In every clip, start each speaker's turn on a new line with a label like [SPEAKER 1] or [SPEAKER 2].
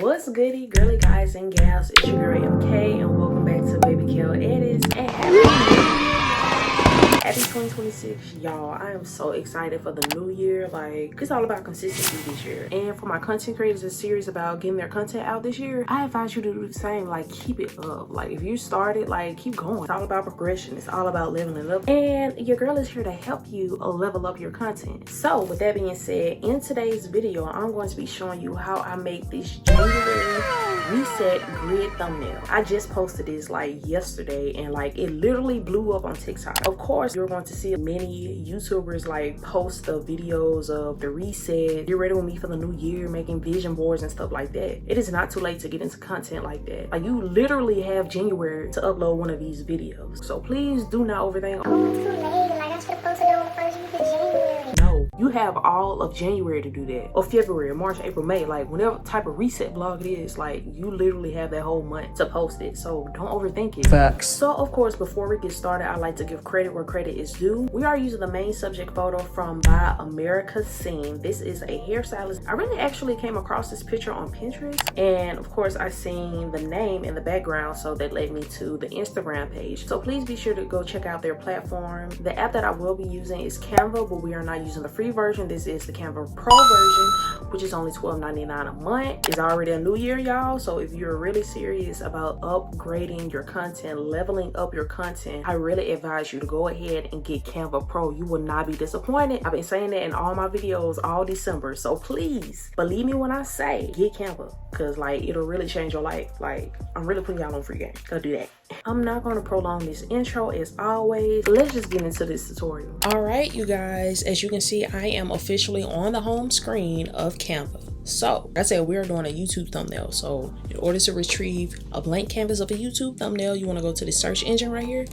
[SPEAKER 1] What's goody, girly guys and gals? It's your girl MK, and welcome back to BabyKelEdits. And happy 2026, y'all. I am so excited for the new year. Like, it's all about consistency this year. And for my content creators, a series about getting their content out this year, I advise you to do the same. Like, keep it up. Like, if you started, like, keep going. It's all about progression. It's all about leveling up. And your girl is here to help you level up your content. So with that being said, in today's video, I'm going to be showing you how I make this January reset grid thumbnail. I just posted this like yesterday, and like it literally blew up on TikTok. Of course, you're going to see many YouTubers like post the videos of the reset, get ready with me for the new year, making vision boards and stuff like that. It is not too late to get into content like that. Like, you literally have January to upload one of these videos. So please do not overthink.
[SPEAKER 2] Oh, it's too late. Like, I should have posted it on the first week of January.
[SPEAKER 1] No, you have all of January to do that, or February, March, April, May, like whatever type of reset vlog it is. Like, you literally have that whole month to post it, so don't overthink it.
[SPEAKER 3] Facts.
[SPEAKER 1] So of course, before we get started, I like to give credit where credit is due. We are using the main subject photo from By America's Scene. This is a hairstylist. I really actually came across this picture on Pinterest, and of course I seen the name in the background, so that led me to the Instagram page. So please be sure to go check out their platform. The app that I will be using is Canva, but we are not using the free version. This is the Canva Pro version, which is only $12.99 a month. It's already a new year, y'all, so if you're really serious about upgrading your content, leveling up your content, I really advise you to go ahead and get Canva Pro. You will not be disappointed. I've been saying that in all my videos all December, so please believe me when I say get Canva, because like it'll really change your life. Like, I'm really putting y'all on free game. Go do that. I'm not going to prolong this intro as always. Let's just get into this tutorial. All right, you guys, as you can see, I am officially on the home screen of Canva. So like I said, we're doing a YouTube thumbnail. So in order to retrieve a blank canvas of a YouTube thumbnail, you want to go to the search engine right here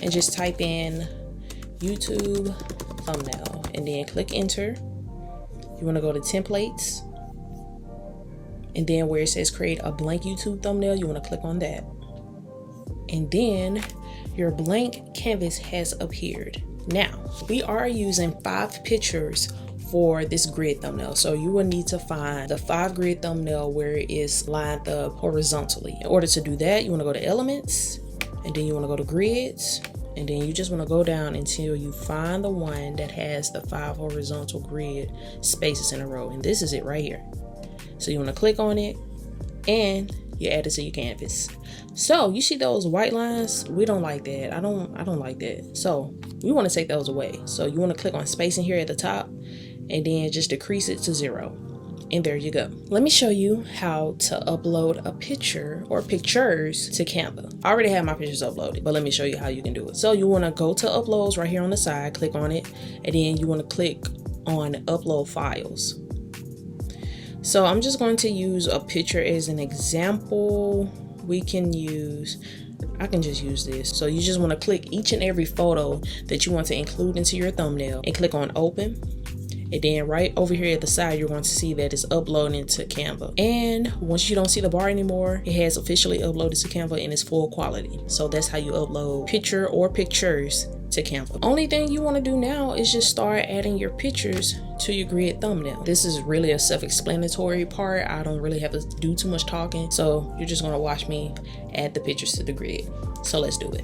[SPEAKER 1] and just type in YouTube thumbnail and then click enter. You want to go to templates, and then where it says create a blank YouTube thumbnail, you want to click on that. And then your blank canvas has appeared. Now, we are using 5 pictures for this grid thumbnail. So you will need to find the 5 grid thumbnail where it is lined up horizontally. In order to do that, you want to go to elements, and then you want to go to grids, and then you just want to go down until you find the one that has the 5 horizontal grid spaces in a row. And this is it right here. So you want to click on it and you add it to your canvas. So you see those white lines? We don't like that. I don't like that. So we want to take those away. So you want to click on spacing here at the top, and then just decrease it to 0. And there you go. Let me show you how to upload a picture or pictures to Canva. I already have my pictures uploaded, but let me show you how you can do it. So you want to go to uploads right here on the side, click on it, and then you want to click on upload files. So I'm just going to use a picture as an example. I can just use this. So you just want to click each and every photo that you want to include into your thumbnail and click on open. And then right over here at the side, you're going to see that it's uploading to Canva. And once you don't see the bar anymore, it has officially uploaded to Canva in its full quality. So that's how you upload picture or pictures to Canva. Only thing you want to do now is just start adding your pictures to your grid thumbnail. This is really a self-explanatory part. I don't really have to do too much talking. So you're just going to watch me add the pictures to the grid. So let's do it.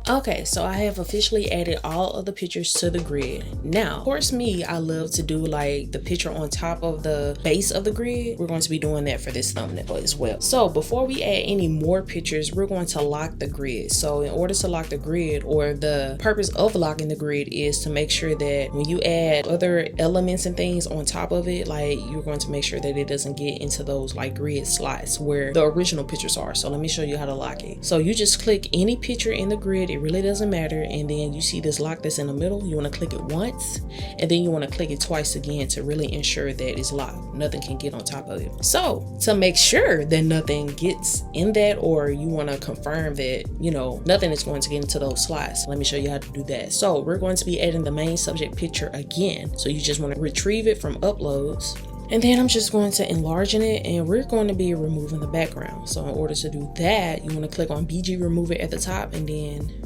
[SPEAKER 1] Okay, so I have officially added all of the pictures to the grid. Now, of course, I love to do like the picture on top of the base of the grid. We're going to be doing that for this thumbnail as well. So before we add any more pictures, we're going to lock the grid. So in order to lock the grid, or the purpose of locking the grid, is to make sure that when you add other elements and things on top of it, like, you're going to make sure that it doesn't get into those like grid slots where the original pictures are. So let me show you how to lock it. So you just click any picture in the grid it really doesn't matter. And then you see this lock that's in the middle, you want to click it once, and then you want to click it twice again to really ensure that it's locked. Nothing can get on top of it. So to make sure that nothing gets in that, or you want to confirm that, you know, nothing is going to get into those slots, let me show you how to do that. So we're going to be adding the main subject picture again. So you just want to retrieve it from uploads. And then I'm just going to enlarge it, and we're going to be removing the background. So in order to do that, you want to click on BG Remover at the top and then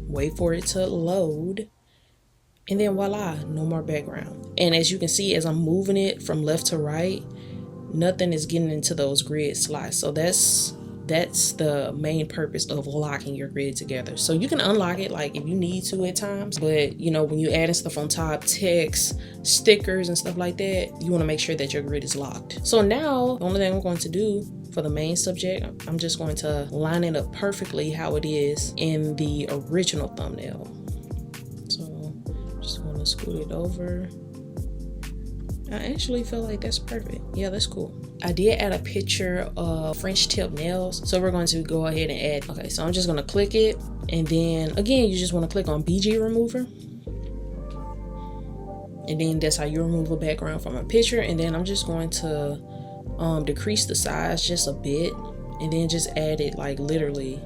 [SPEAKER 1] wait for it to load. And then voila, no more background. And as you can see, as I'm moving it from left to right, nothing is getting into those grid slots. So that's the main purpose of locking your grid together. So you can unlock it like if you need to at times, but you know, when you add stuff on top, text, stickers and stuff like that, you want to make sure that your grid is locked. So now the only thing I'm going to do for the main subject, I'm just going to line it up perfectly how it is in the original thumbnail. So I'm just going to scoot it over. I actually feel like that's perfect. Yeah, that's cool. I did add a picture of French tip nails, so we're going to go ahead and add. Okay, so I'm just going to click it, and then again you just want to click on BG Remover, and then that's how you remove a background from a picture. And then I'm just going to decrease the size just a bit, and then just add it like literally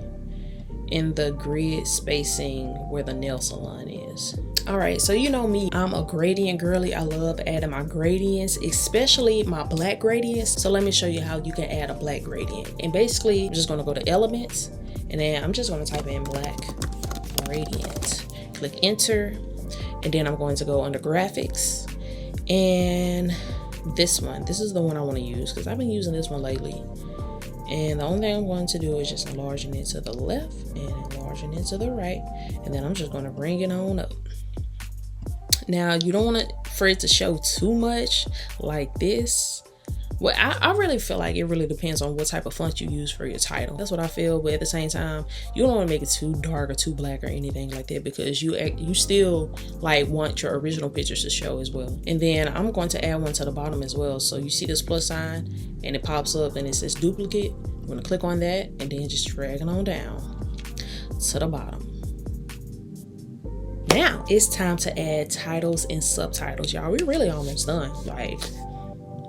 [SPEAKER 1] in the grid spacing where the nail salon is. All right, so you know me, I'm a gradient girly. I love adding my gradients, especially my black gradients. So let me show you how you can add a black gradient. And basically, I'm just gonna go to elements, and then I'm just gonna type in black gradient. Click enter, and then I'm going to go under graphics. And this is the one I wanna use because I've been using this one lately. And the only thing I'm going to do is just enlarging it to the left and enlarging it to the right. And then I'm just gonna bring it on up. Now you don't want it for it to show too much like this. Well, I really feel like it really depends on what type of font you use for your title. That's what I feel, but at the same time, you don't want to make it too dark or too black or anything like that, because you still like want your original pictures to show as well. And then I'm going to add one to the bottom as well. So you see this plus sign and it pops up and it says duplicate. I'm going to click on that and then just drag it on down to the bottom. Now it's time to add titles and subtitles, y'all. We're really almost done. Like,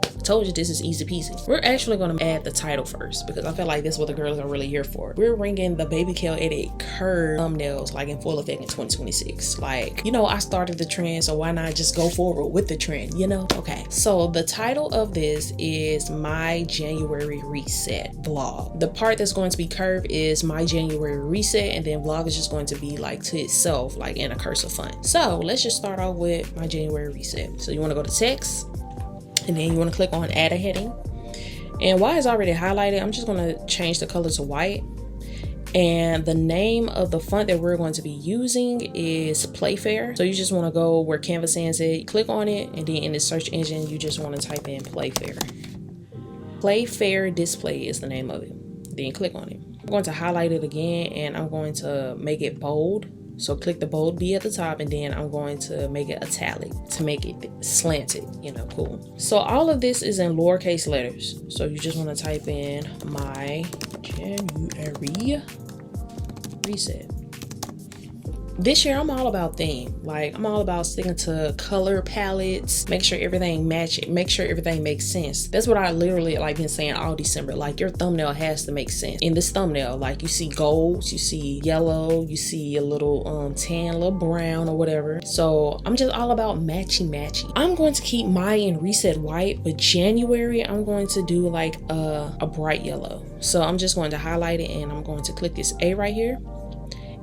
[SPEAKER 1] I told you this is easy peasy. We're actually going to add the title first because I feel like that's what the girls are really here for. We're bringing the BabyKelEdits curve thumbnails like in full effect in 2026. Like, you know, I started the trend, so why not just go forward with the trend, you know? Okay, so the title of this is My January Reset Vlog. The part that's going to be curved is My January Reset, and then vlog is just going to be like to itself, like in a cursive font. So let's just start off with My January Reset. So you want to go to text, and then you want to click on add a heading. And while it's already highlighted, I'm just going to change the color to white. And the name of the font that we're going to be using is Playfair. So you just want to go where Canva sends it, click on it, and then in the search engine, you just want to type in Playfair. Playfair Display is the name of it. Then click on it. I'm going to highlight it again, and I'm going to make it bold. So click the bold B at the top, and then I'm going to make it italic to make it slanted, you know, cool. So all of this is in lowercase letters. So you just want to type in My January Reset. This year I'm all about theme. Like, I'm all about sticking to color palettes, make sure everything matches, make sure everything makes sense. That's what I literally like been saying all December. Like, your thumbnail has to make sense. In this thumbnail, like, you see golds, you see yellow, you see a little tan, a little brown or whatever. So I'm just all about matchy. I'm going to keep my and reset white, but January I'm going to do like a bright yellow. So I'm just going to highlight it, and I'm going to click this A right here.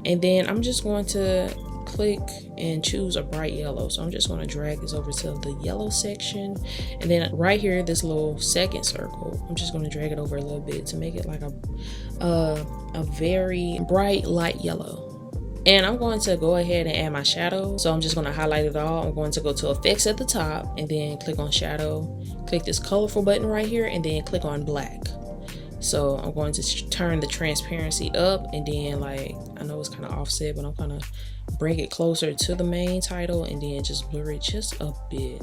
[SPEAKER 1] And then I'm just going to click and choose a bright yellow. So I'm just going to drag this over to the yellow section. And then right here, this little second circle, I'm just going to drag it over a little bit to make it like a very bright light yellow. And I'm going to go ahead and add my shadow. So I'm just going to highlight it all. I'm going to go to effects at the top and then click on shadow, click this colorful button right here, and then click on black. So I'm going to turn the transparency up, and then, like, I know it's kind of offset, but I'm gonna bring it closer to the main title and then just blur it just a bit.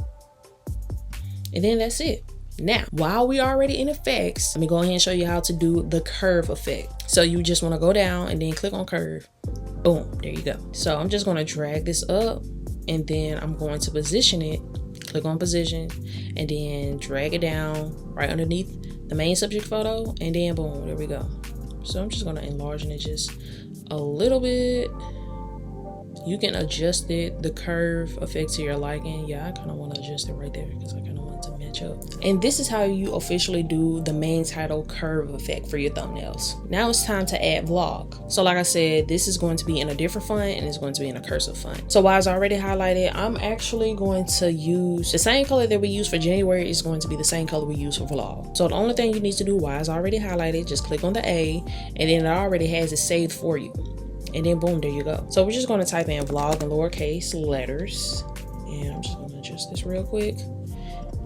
[SPEAKER 1] And then that's it. Now, while we're already in effects, let me go ahead and show you how to do the curve effect. So you just want to go down and then click on curve, Boom, there you go. So I'm just going to drag this up, and then I'm going to position it. Click on position, and then drag it down right underneath the main subject photo, and then boom, there we go. So I'm just going to enlarge it just a little bit. You can adjust it, the curve effect to your liking. Yeah, I kind of want to adjust it right there because I kind of want it to match up. And this is how you officially do the main title curve effect for your thumbnails. Now it's time to add vlog. So like I said, this is going to be in a different font, and it's going to be in a cursive font. So while it's already highlighted, I'm actually going to use the same color that we use for January is going to be the same color we use for vlog. So the only thing you need to do while it's already highlighted, just click on the A, and then it already has it saved for you. And then boom, there you go. So we're just going to type in vlog in lowercase letters, and I'm just going to adjust this real quick,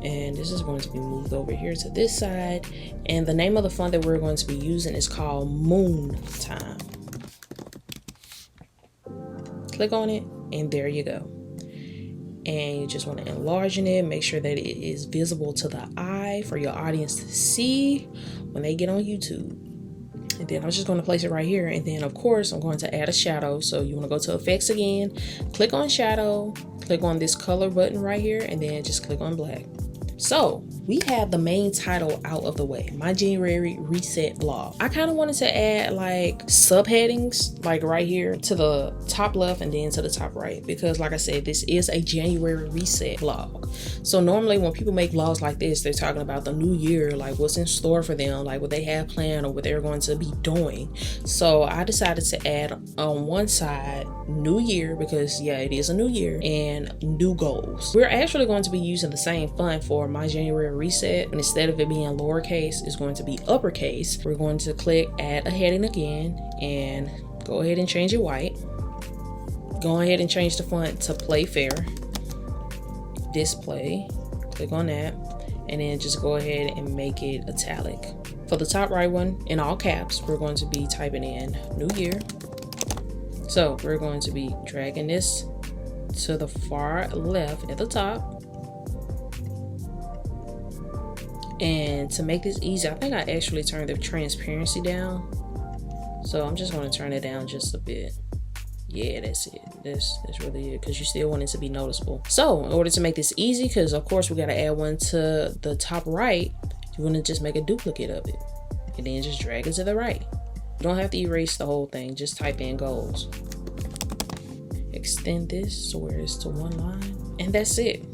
[SPEAKER 1] and this is going to be moved over here to this side. And the name of the font that we're going to be using is called Moon Time. Click on it, and there you go. And you just want to enlarge it, make sure that it is visible to the eye for your audience to see when they get on YouTube. And then I'm just going to place it right here, and then of course I'm going to add a shadow. So you want to go to effects again, click on shadow, click on this color button right here, and then just click on black. So we have the main title out of the way, my January reset vlog. I kind of wanted to add like subheadings like right here to the top left and then to the top right, because like I said, this is a January reset vlog. So normally when people make vlogs like this, they're talking about the new year, like what's in store for them, like what they have planned or what they're going to be doing. So I decided to add on one side new year, because yeah, it is a new year, and new goals. We're actually going to be using the same font for my January reset, and instead of it being lowercase, it's going to be uppercase. We're going to click add a heading again, and go ahead and change it white. Go ahead and change the font to Play Fair Display. Click on that, and then just go ahead and make it italic. For the top right one, in all caps, we're going to be typing in new year. So we're going to be dragging this to the far left at the top. And to make this easy, I think I actually turned the transparency down. So I'm just going to turn it down just a bit. Yeah, that's it. That's really it, because you still want it to be noticeable. So in order to make this easy, because of course we got to add one to the top right, you want to just make a duplicate of it and then just drag it to the right. You don't have to erase the whole thing, just type in goals. Extend this so where it's to one line, and that's it.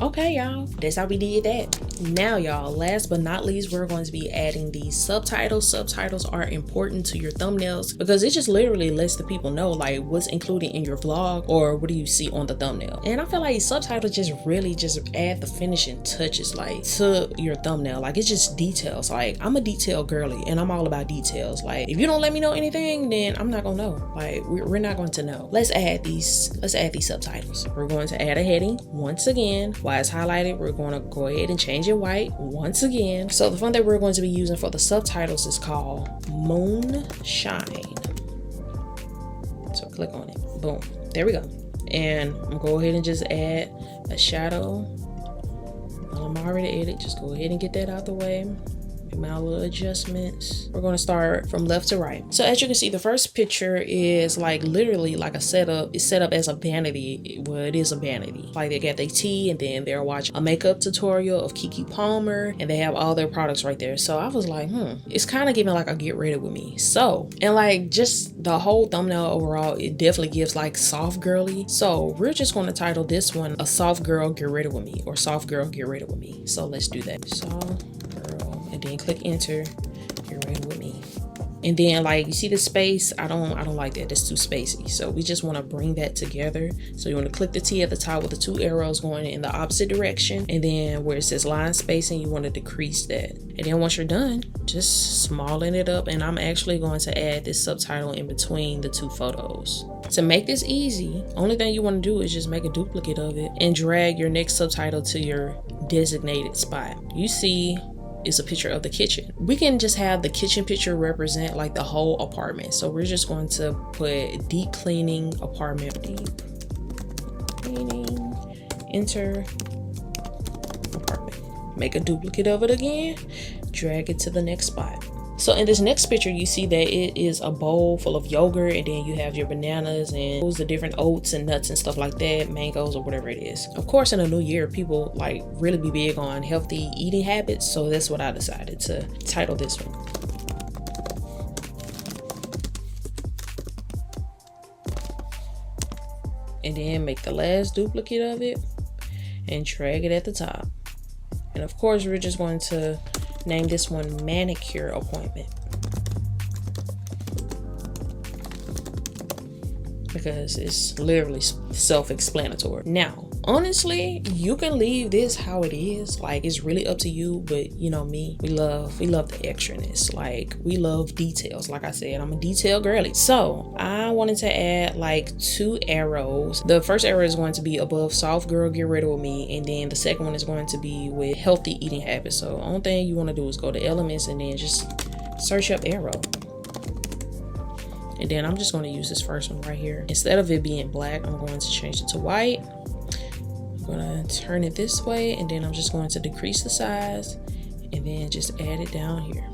[SPEAKER 1] Okay, y'all, that's how we did that. Now, y'all, last but not least, we're going to be adding these subtitles. Subtitles are important to your thumbnails because it just literally lets the people know like what's included in your vlog or what do you see on the thumbnail. And I feel like subtitles just really just add the finishing touches like to your thumbnail. Like it's just details. Like I'm a detail girly and I'm all about details. Like if you don't let me know anything, then I'm not gonna know. Like we're not going to know. Let's add these subtitles. We're going to add a heading once again. While it's highlighted, we're going to go ahead and change it white once again. So the font that we're going to be using for the subtitles is called Moonshine. So click on it. Boom. There we go. And I'm going to go ahead and just add a shadow. I'm already edited. Just go ahead and get that out the way. Make my little adjustments. We're going to start from left to right. So as you can see, the first picture is like literally like a setup. It's set up as a vanity. Well, it is a vanity. Like they got their tea and then they're watching a makeup tutorial of Kiki Palmer and they have all their products right there. So I was like, it's kind of giving like a get ready with me. So, and like just the whole thumbnail overall, it definitely gives like soft girly. So we're just going to title this one a soft girl get ready with me, or soft girl get ready with me. So let's do that. Soft girl. And then click enter, get ready with me. And then like you see the space, I don't like that, that's too spacey. So we just want to bring that together. So you want to click the T at the top with the two arrows going in the opposite direction, and then where it says line spacing, you want to decrease that. And then once you're done, just smallen it up. And I'm actually going to add this subtitle in between the two photos. To make this easy, only thing you want to do is just make a duplicate of it and drag your next subtitle to your designated spot. You see is a picture of the kitchen. We can just have the kitchen picture represent like the whole apartment. So we're just going to put deep cleaning apartment. Deep cleaning, enter apartment. Make a duplicate of it again, drag it to the next spot. So in this next picture, you see that it is a bowl full of yogurt, and then you have your bananas and those the different oats and nuts and stuff like that, mangoes or whatever it is. Of course, in the new year, people like really be big on healthy eating habits. So that's what I decided to title this one. And then make the last duplicate of it and drag it at the top. And of course, we're just going to name this one manicure appointment, because it's literally self-explanatory. Now, honestly, you can leave this how it is. Like, it's really up to you, but you know me, we love the extraness. Like, we love details. Like I said, I'm a detail girly. So I wanted to add like 2 arrows. The first arrow is going to be above soft girl get ready with me, and then the second one is going to be with healthy eating habits. So only thing you want to do is go to elements and then just search up arrow. And then I'm just going to use this first one right here. Instead of it being black, I'm going to change it to white. I'm going to turn it this way, and then I'm just going to decrease the size and then just add it down here.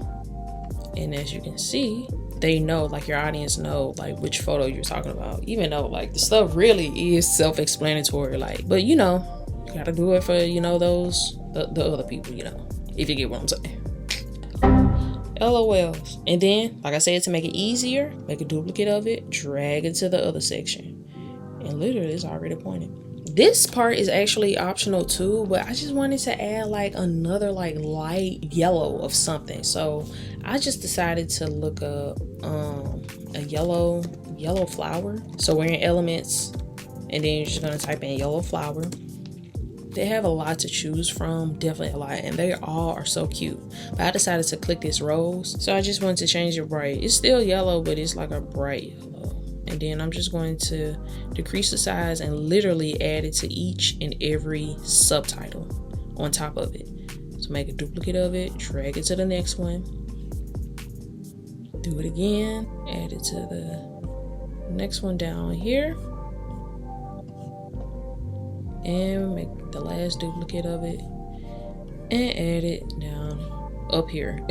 [SPEAKER 1] And as you can see, they know, like your audience know like which photo you're talking about, even though like the stuff really is self-explanatory, like, but you know, you got to do it for, you know, those, the other people, you know, if you get what I'm saying. LOLs. And then, like I said, to make it easier, make a duplicate of it, drag it to the other section, and literally it's already pointed. This part is actually optional too, but I just wanted to add like another like light yellow of something. So I just decided to look up a yellow flower. So we're in elements, and then you're just gonna type in yellow flower. They have a lot to choose from, definitely a lot, and they all are so cute. But I decided to click this rose, so I just wanted to change it bright. It's still yellow, but it's like a bright yellow. And then I'm just going to decrease the size and literally add it to each and every subtitle on top of it. So make a duplicate of it, drag it to the next one, do it again, add it to the next one down here, and make the last duplicate of it and add it down up here.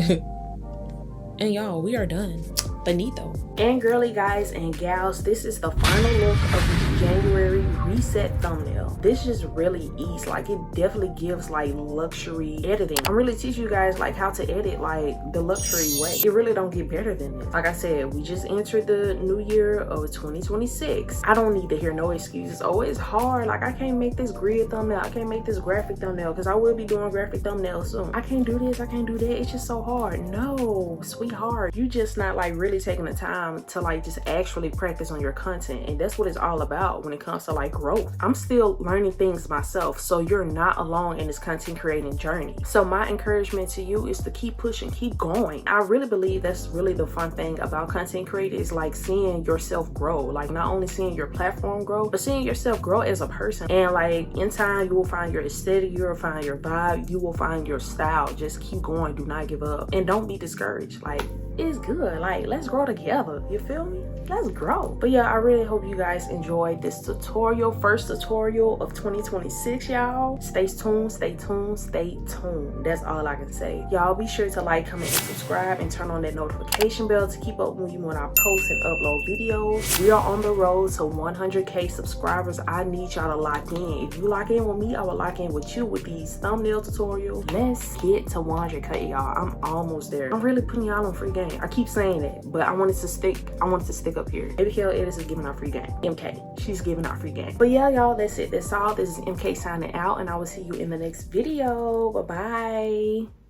[SPEAKER 1] And y'all, we are done. Finito. And girly guys and gals, this is the final look of the January reset thumbnail. This just really eats, like it definitely gives like luxury editing. I'm really teaching you guys like how to edit like the luxury way. It really don't get better than this. Like I said, we just entered the new year of 2026. I don't need to hear no excuses. Oh, it's hard. Like I can't make this grid thumbnail. I can't make this graphic thumbnail, because I will be doing graphic thumbnails soon. I can't do this. I can't do that. It's just so hard. No, sweetheart, you just not like really taking the time to like just actually practice on your content. And that's what it's all about when it comes to like growth. I'm still learning things myself, so you're not alone in this content creating journey. So my encouragement to you is to keep pushing, keep going. I really believe that's really the fun thing about content creating, is like seeing yourself grow. Like not only seeing your platform grow, but seeing yourself grow as a person. And like in time, you will find your aesthetic, you will find your vibe, you will find your style. Just keep going, do not give up, and don't be discouraged. Like it's good, like let's grow together, you feel me? Let's grow. But yeah, I really hope you guys enjoyed this tutorial, first tutorial of 2026, y'all. Stay tuned, stay tuned, stay tuned. That's all I can say. Y'all be sure to like, comment, and subscribe, and turn on that notification bell to keep up with me when I post and upload videos. We are on the road to 100K subscribers. I need y'all to lock in. If you lock in with me, I will lock in with you with these thumbnail tutorials. Let's get to 100K, y'all. I'm almost there. I'm really putting y'all on free game. I keep saying that, but I wanted to stick up here. BabyKelEdits is giving out free game. MK, she's giving out free game. But yeah, y'all, that's it. That's all. This is MK signing out, and I will see you in the next video. Bye-bye.